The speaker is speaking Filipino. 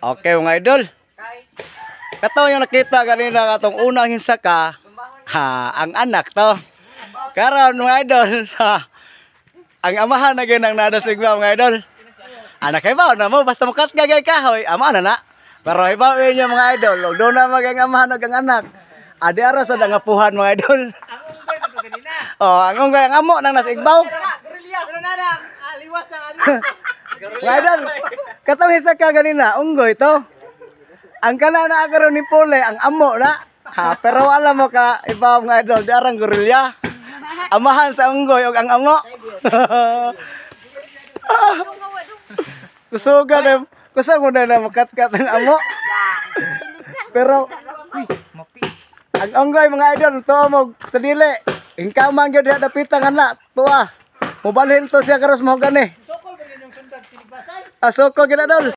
Okay mga idol. Kato yung nakita kanina katong unang hinsaka, ang anak to. Karon mga idol, ang amahan na ginang nadasigba mga idol. Anak ibaw na mo basta mukat gagay kahoy, ama na. Pero ibaw niya mga idol, do na magang amahan ang anak. Adi ara sa dangapuhan mga idol. Oh, ang unggoy ang amo nang nasigbaw. Pero nana, liwas na Mga idol, katong hinsaka kanina, unggoy to. Ang kana na karon ni Pole, ang amo na. Pero alam mo ka, iba mga idol, darang gorilya. Amahan sa unggoy ug ang amo. Kusa mo na makatkat ang amo. Pero ang unggoy mga idol, to mo sa dili. Ingkamang gyud diha dapitan ana, tuwa. Mobalhin to siya karos mo gani. sokol ganyan yung sundag sinibasay. Asoko gid idol.